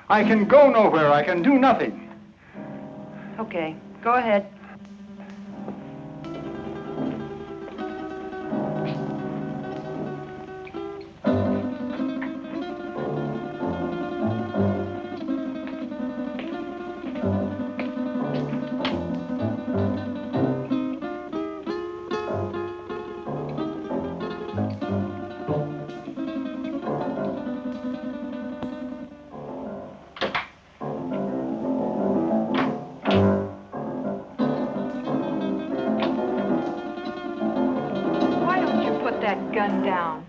S6: I can go nowhere. I can do nothing.
S11: Okay. Go ahead.
S3: Gun down.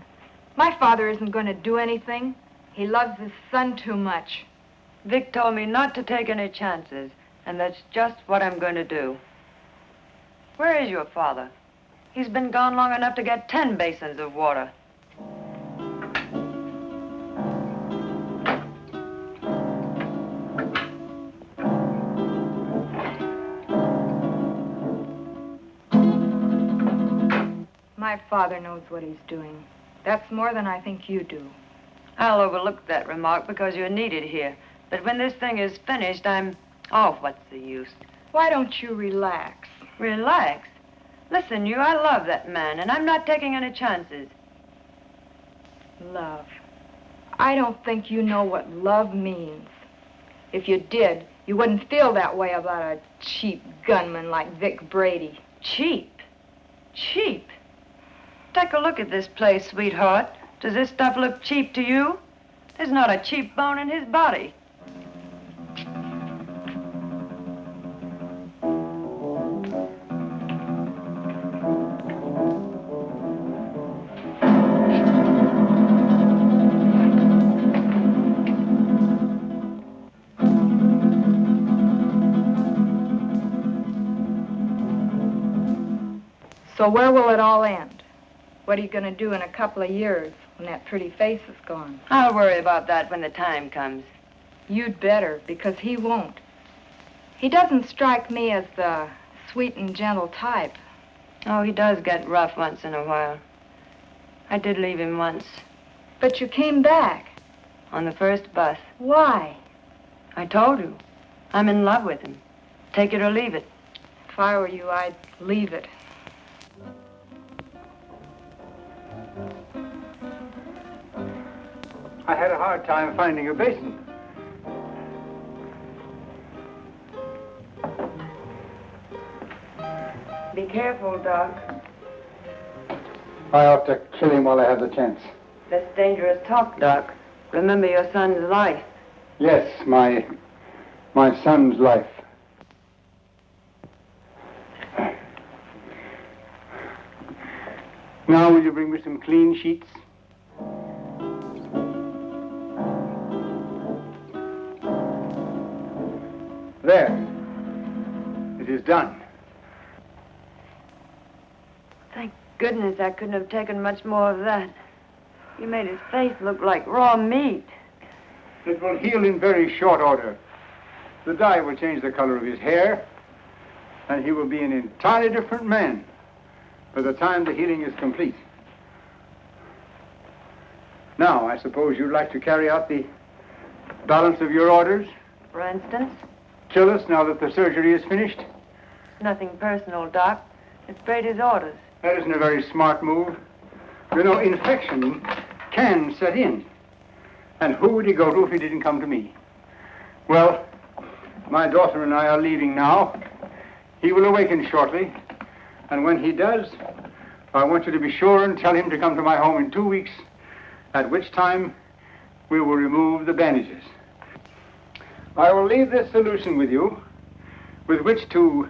S3: My father isn't going to do anything. He loves his son too much.
S11: Vic told me not to take any chances, and that's just what I'm going to do. Where is your father? He's been gone long enough to get 10 basins of water.
S3: My father knows what he's doing. That's more than I think you do.
S11: I'll overlook that remark because you're needed here. But when this thing is finished, Oh, what's the use?
S3: Why don't you relax?
S11: Relax? Listen, I love that man, and I'm not taking any chances.
S3: Love. I don't think you know what love means. If you did, you wouldn't feel that way about a cheap gunman like Vic Brady.
S11: Cheap? Cheap? Take a look at this place, sweetheart. Does this stuff look cheap to you? There's not a cheap bone in his body.
S3: So where will it all end? What are you going to do in a couple of years when that pretty face is gone?
S11: I'll worry about that when the time comes.
S3: You'd better, because he won't. He doesn't strike me as the sweet and gentle type.
S11: Oh, he does get rough once in a while. I did leave him once.
S3: But you came back.
S11: On the first bus.
S3: Why?
S11: I told you. I'm in love with him. Take it or leave it.
S3: If I were you, I'd leave it.
S6: I had a hard time finding a basin.
S11: Be careful, Doc.
S6: I ought to kill him while I have the chance.
S11: That's dangerous talk, Doc. Remember your son's life.
S6: Yes, my son's life. Now, will you bring me some clean sheets? There. It is done.
S11: Thank goodness I couldn't have taken much more of that. You made his face look like raw meat.
S6: It will heal in very short order. The dye will change the color of his hair, and he will be an entirely different man by the time the healing is complete. Now, I suppose you'd like to carry out the balance of your orders?
S11: For instance?
S6: Kill us now that the surgery is finished?
S11: Nothing personal, Doc. It's Brady's orders.
S6: That isn't a very smart move. You know, infection can set in. And who would he go to if he didn't come to me? Well, my daughter and I are leaving now. He will awaken shortly. And when he does, I want you to be sure and tell him to come to my home in 2 weeks, at which time we will remove the bandages. I will leave this solution with you, with which to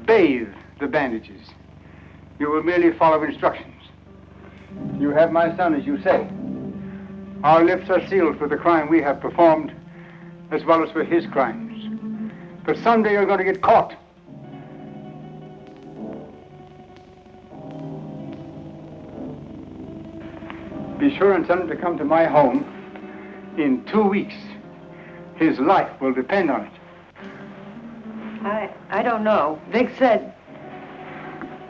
S6: bathe the bandages. You will merely follow instructions. You have my son, as you say. Our lips are sealed for the crime we have performed, as well as for his crimes. But someday you're going to get caught. Be sure and tell him to come to my home in 2 weeks. His life will depend on it.
S11: I don't know. Vic said...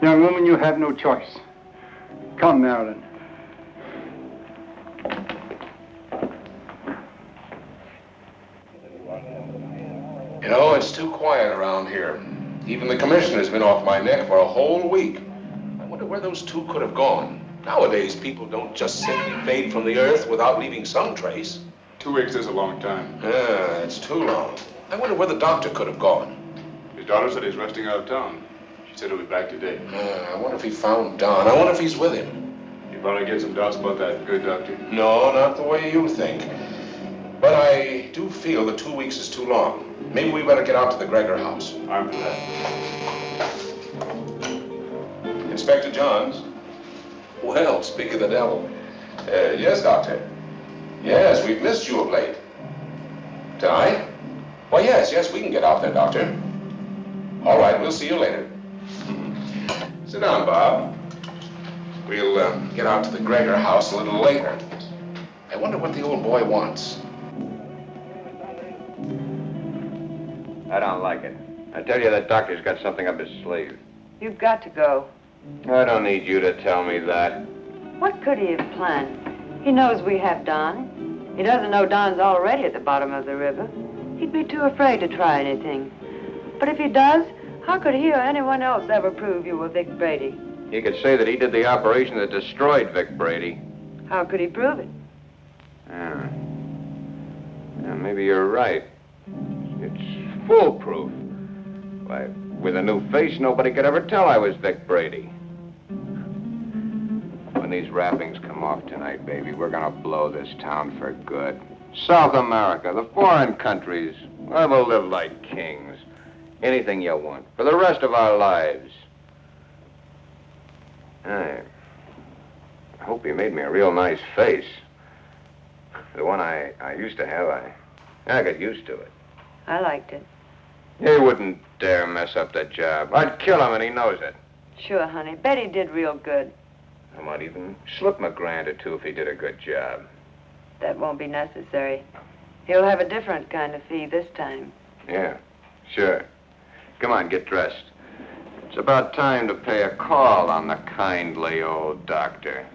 S6: Young woman, you have no choice. Come, Marilyn.
S2: You know, it's too quiet around here. Even the commissioner's been off my neck for a whole week. I wonder where those two could have gone. Nowadays, people don't just simply fade from the earth without leaving some trace.
S4: 2 weeks is a long time.
S2: Yeah, it's too long. I wonder where the doctor could have gone.
S4: His daughter said he's resting out of town. She said he'll be back today.
S2: I wonder if he found Don. I wonder if he's with him.
S4: You probably get some doubts about that, good doctor.
S2: No, not the way you think. But I do feel that 2 weeks is too long. Maybe we better get out to the Gregor house.
S4: I'm for that.
S2: Inspector Johns. Well, speak of the devil. Yes, Doctor. Yes, we've missed you of late. Tonight? Well, yes, we can get out there, Doctor. All right, we'll see you later. Sit down, Bob. We'll get out to the Gregor house a little later. I wonder what the old boy wants.
S1: I don't like it. I tell you, that doctor's got something up his sleeve.
S11: You've got to go.
S1: I don't need you to tell me that.
S11: What could he have planned? He knows we have Don. He doesn't know Don's already at the bottom of the river. He'd be too afraid to try anything. But if he does, how could he or anyone else ever prove you were Vic Brady?
S1: He could say that he did the operation that destroyed Vic Brady.
S11: How could he prove it?
S1: Yeah, maybe you're right. It's foolproof. Why, with a new face, nobody could ever tell I was Vic Brady. When these wrappings come off tonight, baby, we're gonna blow this town for good. South America, the foreign countries, where we'll live like kings. Anything you want, for the rest of our lives. I hope you made me a real nice face. The one I used to have, I got used to it.
S11: I liked it.
S1: He wouldn't dare mess up the job. I'd kill him, and he knows it.
S11: Sure, honey. Betty did real good.
S1: I might even slip him $1,000 or $2 if he did a good job.
S11: That won't be necessary. He'll have a different kind of fee this time.
S1: Yeah, sure. Come on, get dressed. It's about time to pay a call on the kindly old doctor.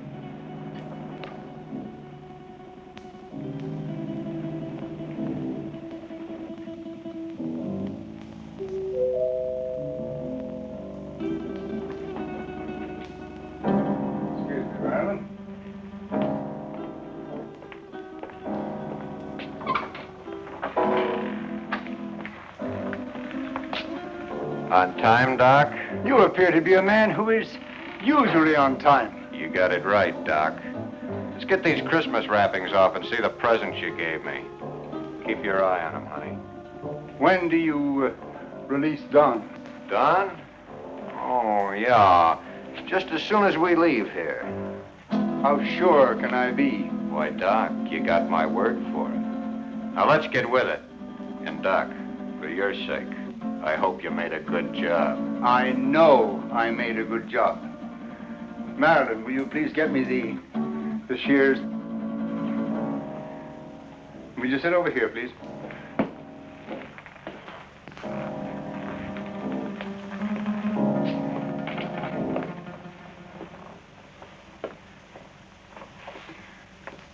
S6: Excuse me, Marilyn.
S1: On time, Doc?
S6: You appear to be a man who is usually on time.
S1: You got it right, Doc. Let's get these Christmas wrappings off and see the presents you gave me. Keep your eye on them, honey.
S6: When do you release Don?
S1: Don? Oh, yeah. Just as soon as we leave here.
S6: How sure can I be?
S1: Why, Doc, you got my word for it. Now, let's get with it. And, Doc, for your sake, I hope you made a good job.
S6: I know I made a good job. Marilyn, will you please get me the shears? Will you sit over here, please?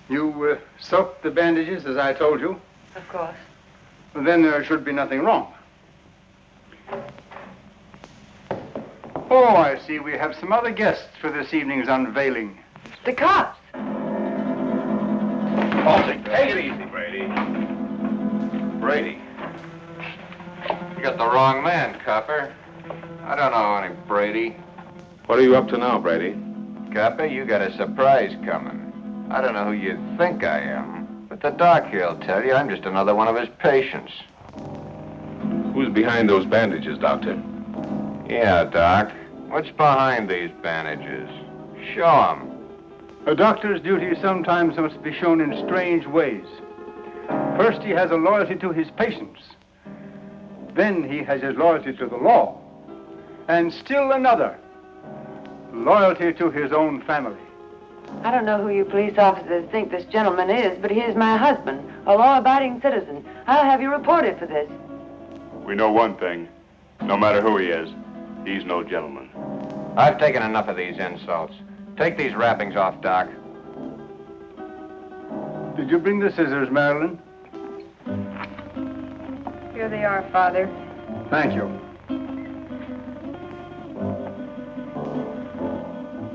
S6: You soaked the bandages as I told you?
S11: Of course.
S6: Well, then there should be nothing wrong. Oh, I see. We have some other guests for this evening's unveiling.
S11: The cops.
S1: Take it easy, Brady. Brady. You got the wrong man, copper. I don't know any Brady.
S2: What are you up to now, Brady?
S1: Copper, you got a surprise coming. I don't know who you think I am, but the doc here'll tell you I'm just another one of his patients.
S2: Who's behind those bandages, Doctor?
S1: Yeah, Doc. What's behind these bandages? Show 'em.
S6: A doctor's duty sometimes must be shown in strange ways. First, he has a loyalty to his patients. Then he has his loyalty to the law. And still another, loyalty to his own family.
S11: I don't know who you police officers think this gentleman is, but he is my husband, a law-abiding citizen. I'll have you reported for this.
S4: We know one thing. No matter who he is, he's no gentleman.
S1: I've taken enough of these insults. Take these wrappings off, Doc.
S6: Did you bring the scissors, Marilyn?
S3: Here they are, Father.
S6: Thank you.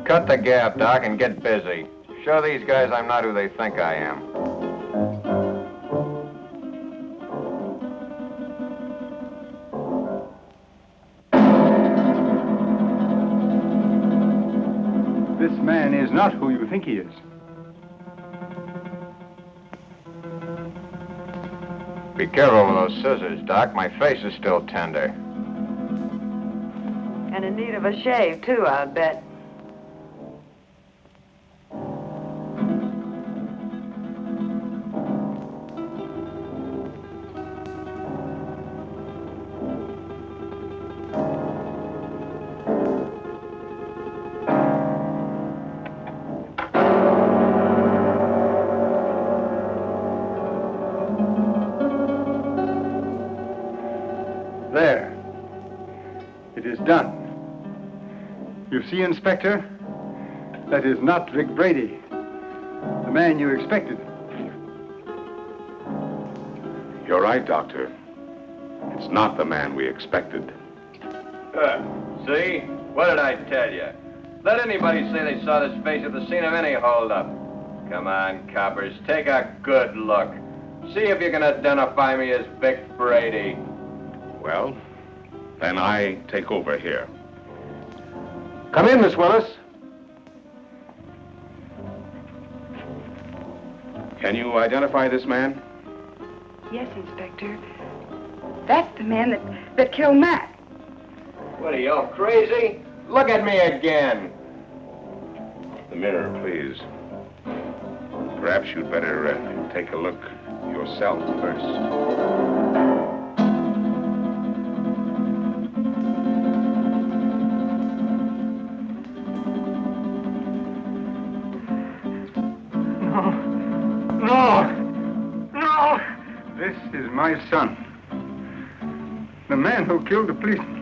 S1: Cut the gap, Doc, and get busy. Show these guys I'm not who they think I am.
S6: This man is not who you think he is.
S1: Be careful with those scissors, Doc. My face is still tender.
S11: And in need of a shave, too, I'll bet.
S6: There. It is done. You see, Inspector? That is not Vic Brady, the man you expected.
S2: You're right, Doctor. It's not the man we expected.
S1: See? What did I tell you? Let anybody say they saw this face at the scene of any holdup. Come on, coppers, take a good look. See if you can identify me as Vic Brady.
S2: Well, then I take over here.
S6: Come in, Miss Willis.
S2: Can you identify this man?
S3: Yes, Inspector. That's the man that killed Mac.
S1: What are you, all crazy? Look at me again.
S2: The mirror, please. Perhaps you'd better take a look yourself first.
S6: my son. The man who killed the policeman.